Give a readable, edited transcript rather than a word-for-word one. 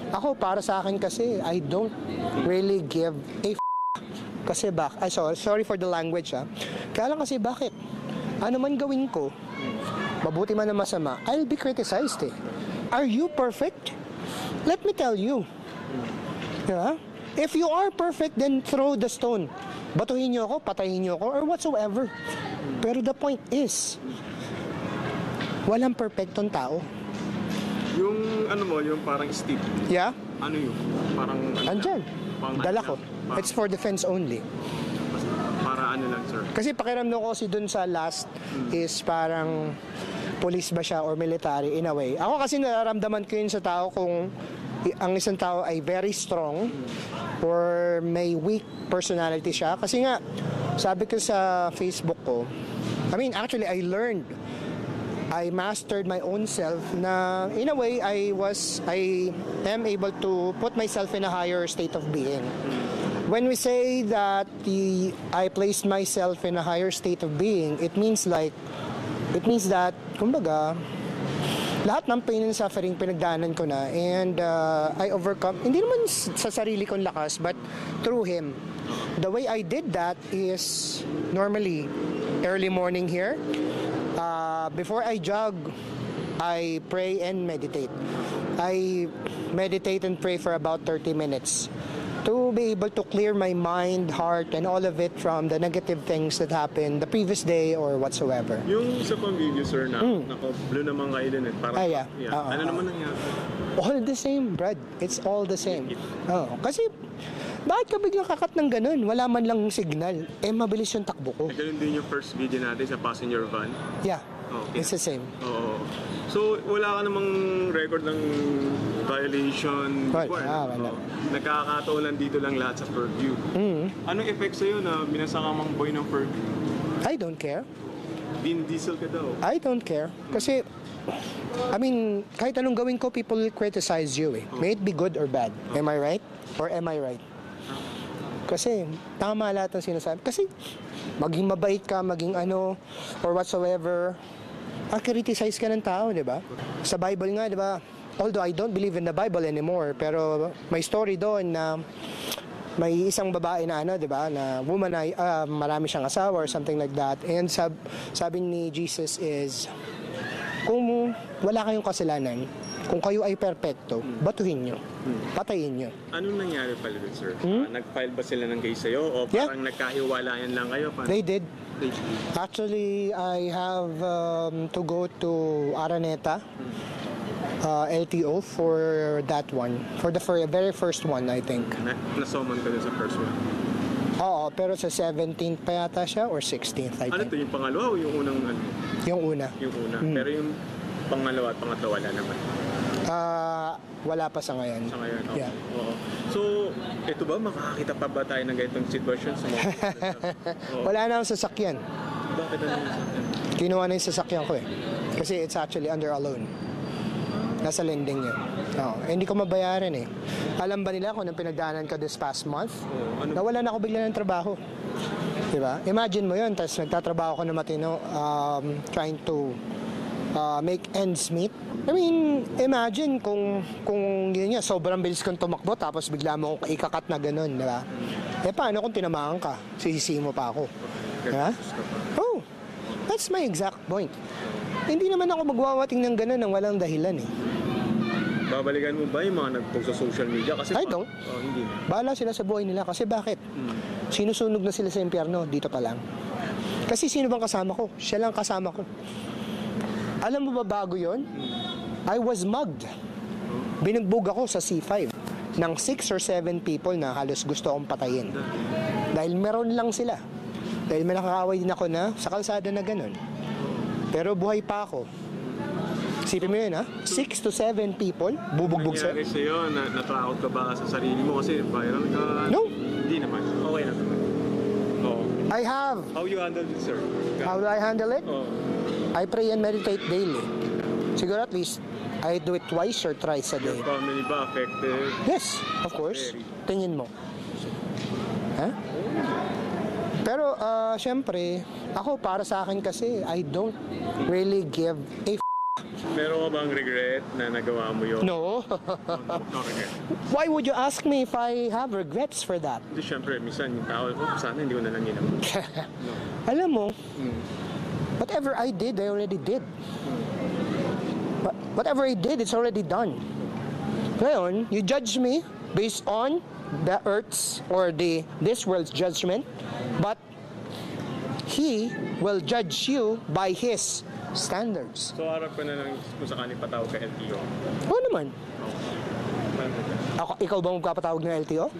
Ako, para sa akin kasi, I don't really give a kasi sorry for the language Kaya lang kasi bakit? Ano man gawin ko, mabuti man na masama, I'll be criticized Are you perfect? Let me tell you. Yeah? If you are perfect, then throw the stone. Batuhin niyo ako, patayin niyo ako, or whatsoever. Pero the point is, walang perfectong tao. Yung yung parang stick. Yeah? Ano yun? Parang andyan. Dala ko. It's for defense only. Para lang, sir? Kasi pakiramdam ko dun sa last is parang police ba siya or military in a way. Ako kasi nararamdaman ko yun sa tao kung ang isang tao ay very strong or may weak personality siya. Kasi nga, sabi ko sa Facebook ko, actually I mastered my own self na in a way I am able to put myself in a higher state of being. When we say that I placed myself in a higher state of being, it means that, kumbaga, lahat ng pain and suffering pinagdaanan ko na and I overcome, hindi naman sa sarili kong lakas, but through Him. The way I did that is normally early morning here. Before I jog, I pray and meditate. I meditate and pray for about 30 minutes to be able to clear my mind, heart, and all of it from the negative things that happened the previous day or whatsoever. Yung sa pang video, sir, naka-blue naman kayo din parang, ano naman nangyari? All the same, Brad. It's all the same. Kasi, bakit ka biglang kakat ng ganun? Wala man lang signal. Mabilis yung takbo ko. Ganun din yung first video natin sa passenger van? Yeah. Okay. It's the same. Oo. So, wala ka namang record ng violation before? Wala. Nagkakataon lang dito lang lahat sa Fairview. Anong effect sa'yo na binasaka mang boy ng Fairview? I don't care. Vin Diesel ka daw? I don't care. Kasi, kahit anong gawin ko, people will criticize you May it be good or bad. Am I right? Or am I right? Kasi, tama lahat ng sinasabi. Kasi, maging mabait ka, maging or whatsoever, criticize ka ng tao, di ba? Sa Bible nga, di ba? Although I don't believe in the Bible anymore, pero may story doon na may isang babae na di ba, na woman ay marami siyang asawa or something like that. And sabi ni Jesus is, kung wala kayong kasalanan, kung kayo ay perpekto, batuhin nyo, patayin nyo. Anong nangyari pala dun, sir? Nag-file ba sila ng case sa'yo? O parang nagkahiwalayan lang kayo? They did. Actually, I have to go to Araneta, LTO for that one. For the very first one, I think. Nasoman ka dun sa first one? Oo, pero sa 17th pa yata siya or 16th, I think. Ano to, yung pangalawa o yung unang Yung una. Yung una. Pero yung pangalawa at pangatlo wala naman? Wala pa sa ngayon. Sa ngayon, okay. Yeah. Oo. So, ito ba, makakakita pa ba tayo ng ganitong sitwasyon sa mga Wala na akong sasakyan. Bakit ano yung sasakyan? Kinuha na yung sasakyan ko Kasi it's actually under a loan. Nasa lending yun. Hindi ko mabayaran Alam ba nila kung anong pinagdaanan ka this past month? Nawalan ako bigla ng trabaho. Diba? Imagine mo yun, tapos nagtatrabaho ko na matino, trying to make ends meet. Imagine kung yun nga, sobrang bilis kong tumakbo tapos bigla mo akong ikakat na ganun, di ba? Paano kung tinamaan ka? Sisisi mo pa ako. Diba? That's my exact point. Hindi naman ako magwawating ng ganun nang walang dahilan Babalikan mo ba yung mga nag-post sa social media? Kasi I don't. Hindi na. Bahala sila sa buhay nila. Kasi bakit? Sinusunog na sila sa impyerno, dito pa lang. Kasi sino bang kasama ko? Siya lang kasama ko. Alam mo ba bago yon? I was mugged. Binugbog ako sa C5 ng 6 or 7 people na halos gusto akong patayin. Dahil meron lang sila. Dahil may nakakaaway din ako na sa kalsada na ganun. Pero buhay pa ako. Isipin mo yun 6 to 7 people, bubugbog sa... Nangyari sa'yo, natakot ka ba sa sarili mo kasi viral ka? No. Hindi naman. Okay na naman. I have. How you handle it, sir? How do I handle it? I pray and meditate daily. Siguro at least, I do it twice or thrice a day. Your family ba affected? Yes, of course. Tingin mo. Pero, syempre, ako para sa akin kasi, I don't really give a Meron ka bang regret na nagawa mo yun? No. No regret. Why would you ask me if I have regrets for that? Hindi, syempre, minsan yung tao, sana hindi ko na lang ginawa. Alam mo, whatever I did, I already did. Whatever I did, it's already done. Ngayon, you judge me based on the earth's or this world's judgment, but He will judge you by His standards. So, harap ka na lang kung sakali patawag ka LTO. Oo naman. Ikaw ba magpapatawag ng LTO?